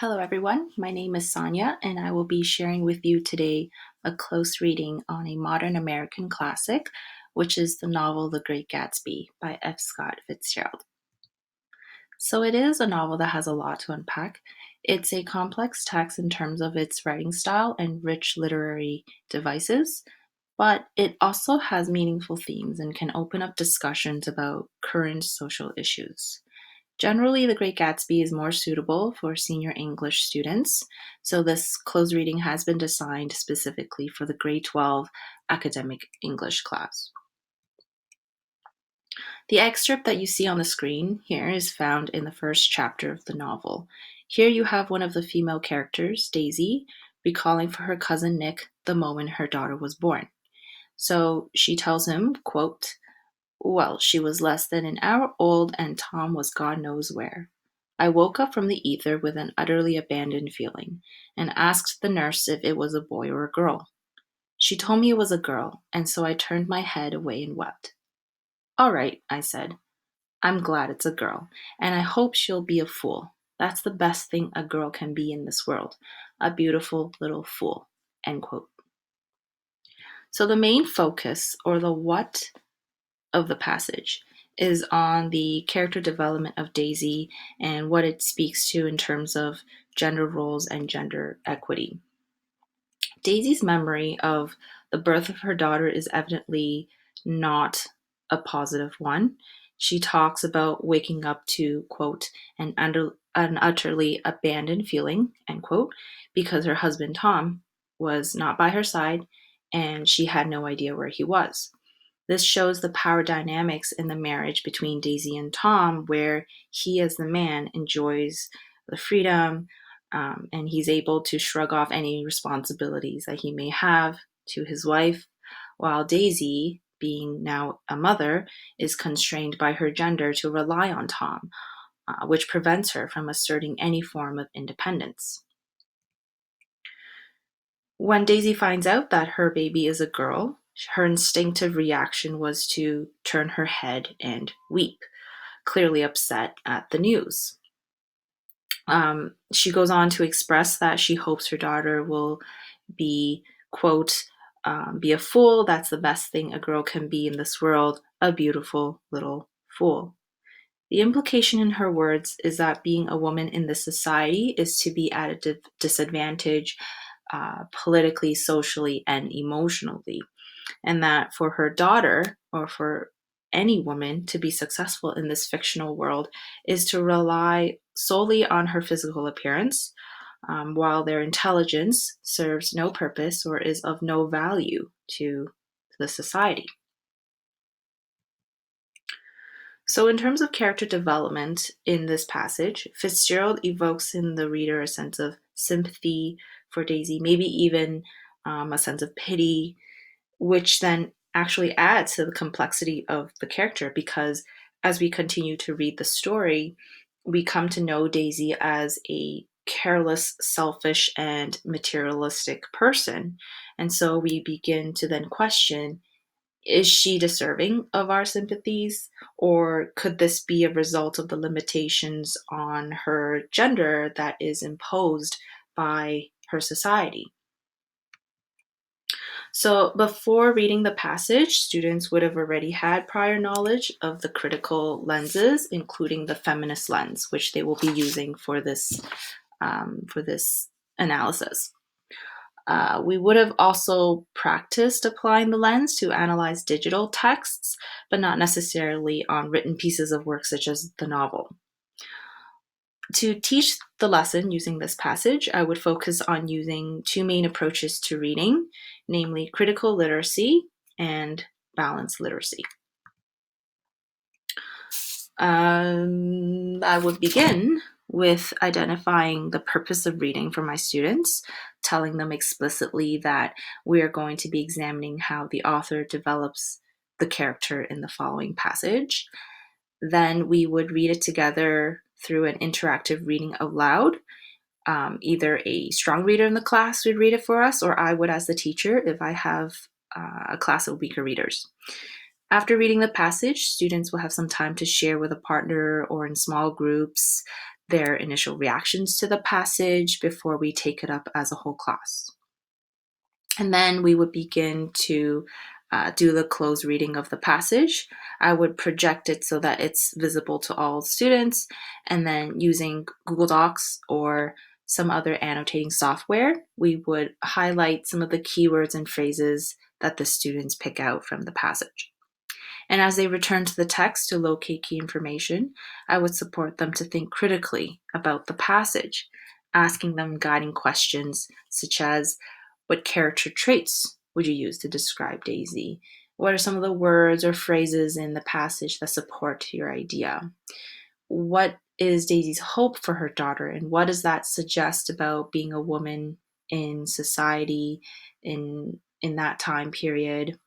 Hello, everyone. My name is Sonia, and I will be sharing with you today a close reading on a modern American classic, which is the novel The Great Gatsby by F. Scott Fitzgerald. So, it is a novel that has a lot to unpack. It's a complex text in terms of its writing style and rich literary devices, but it also has meaningful themes and can open up discussions about current social issues. Generally, The Great Gatsby is more suitable for senior English students, so this closed reading has been designed specifically for the grade 12 academic English class. The excerpt that you see on the screen here is found in the first chapter of the novel. Here you have one of the female characters, Daisy, recalling for her cousin Nick the moment her daughter was born. So she tells him, quote, "Well, she was less than an hour old and Tom was God knows where. I woke up from the ether with an utterly abandoned feeling and asked the nurse if it was a boy or a girl. She told me it was a girl, and so I turned my head away and wept. All right, I said. I'm glad it's a girl, and I hope she'll be a fool. That's the best thing a girl can be in this world, a beautiful little fool." End quote. So the main focus, or the what, of the passage is on the character development of Daisy and what it speaks to in terms of gender roles and gender equity. Daisy's memory of the birth of her daughter is evidently not a positive one. She talks about waking up to, quote, an utterly abandoned feeling, end quote, because her husband Tom was not by her side and she had no idea where he was. This shows the power dynamics in the marriage between Daisy and Tom, where he, as the man, enjoys the freedom and he's able to shrug off any responsibilities that he may have to his wife, while Daisy, being now a mother, is constrained by her gender to rely on Tom, which prevents her from asserting any form of independence. When Daisy finds out that her baby is a girl, her instinctive reaction was to turn her head and weep, clearly upset at the news. She goes on to express that she hopes her daughter will be, quote, be a fool. That's the best thing a girl can be in this world, a beautiful little fool. The implication in her words is that being a woman in this society is to be at a disadvantage politically, socially, and emotionally. And that for her daughter, or for any woman to be successful in this fictional world, is to rely solely on her physical appearance, while their intelligence serves no purpose or is of no value to the society. So, in terms of character development in this passage, Fitzgerald evokes in the reader a sense of sympathy for Daisy, maybe even a sense of pity, which then actually adds to the complexity of the character because as we continue to read the story, we come to know Daisy as a careless, selfish, and materialistic person. And so we begin to then question, is she deserving of our sympathies, or could this be a result of the limitations on her gender that is imposed by her society? So, before reading the passage, students would have already had prior knowledge of the critical lenses, including the feminist lens, which they will be using for this analysis. We would have also practiced applying the lens to analyze digital texts, but not necessarily on written pieces of work such as the novel. To teach the lesson using this passage, I would focus on using two main approaches to reading, namely critical literacy and balanced literacy. I would begin with identifying the purpose of reading for my students, telling them explicitly that we are going to be examining how the author develops the character in the following passage. Then we would read it together through an interactive reading aloud. Either a strong reader in the class would read it for us, or I would as the teacher if I have a class of weaker readers. After reading the passage, students will have some time to share with a partner or in small groups their initial reactions to the passage before we take it up as a whole class. And then we would begin to do the closed reading of the passage. I would project it so that it's visible to all students, and then using Google Docs or some other annotating software, we would highlight some of the keywords and phrases that the students pick out from the passage. And as they return to the text to locate key information, I would support them to think critically about the passage, asking them guiding questions such as, what character traits would you use to describe Daisy? What are some of the words or phrases in the passage that support your idea? What is Daisy's hope for her daughter, and what does that suggest about being a woman in society in that time period?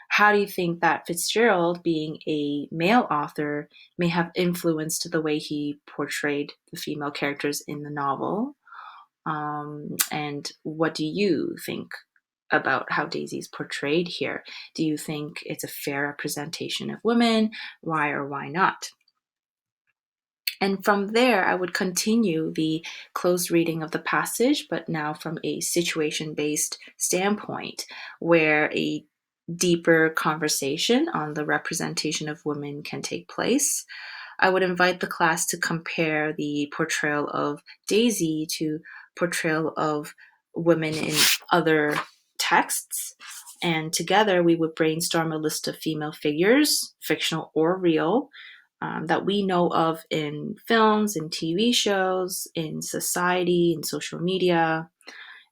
How do you think that Fitzgerald, being a male author, may have influenced the way he portrayed the female characters in the novel? And what do you think about how Daisy is portrayed here? Do you think it's a fair representation of women? Why or why not? And from there, I would continue the closed reading of the passage, but now from a situation based standpoint, where a deeper conversation on the representation of women can take place. I would invite the class to compare the portrayal of Daisy to portrayal of women in other texts. And together we would brainstorm a list of female figures, fictional or real, that we know of in films, in TV shows, in society, in social media.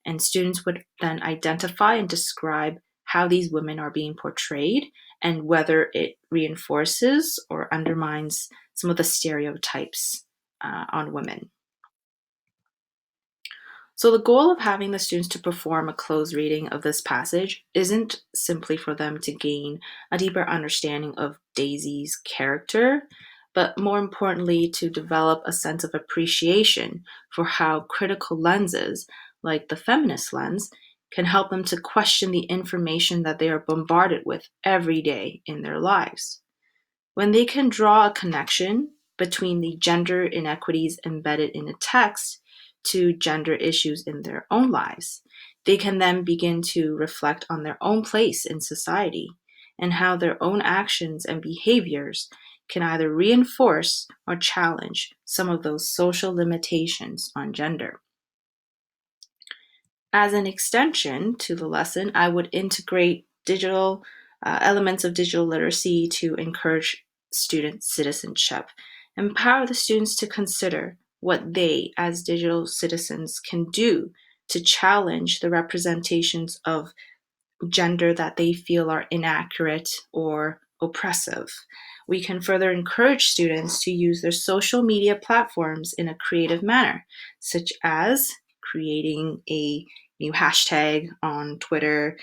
And students would then identify and describe how these women are being portrayed and whether it reinforces or undermines some of the stereotypes on women. So the goal of having the students to perform a closed reading of this passage isn't simply for them to gain a deeper understanding of Daisy's character, but more importantly, to develop a sense of appreciation for how critical lenses, like the feminist lens, can help them to question the information that they are bombarded with every day in their lives. When they can draw a connection between the gender inequities embedded in a text to gender issues in their own lives, they can then begin to reflect on their own place in society and how their own actions and behaviors can either reinforce or challenge some of those social limitations on gender. As an extension to the lesson, I would integrate digital elements of digital literacy to encourage student citizenship, empower the students to consider what they, as digital citizens, can do to challenge the representations of gender that they feel are inaccurate or oppressive. We can further encourage students to use their social media platforms in a creative manner, such as creating a new hashtag on Twitter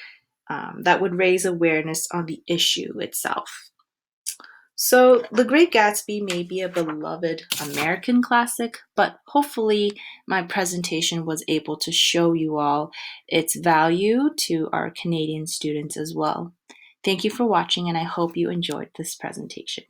that would raise awareness on the issue itself. So, The Great Gatsby may be a beloved American classic, but hopefully, my presentation was able to show you all its value to our Canadian students as well. Thank you for watching, and I hope you enjoyed this presentation.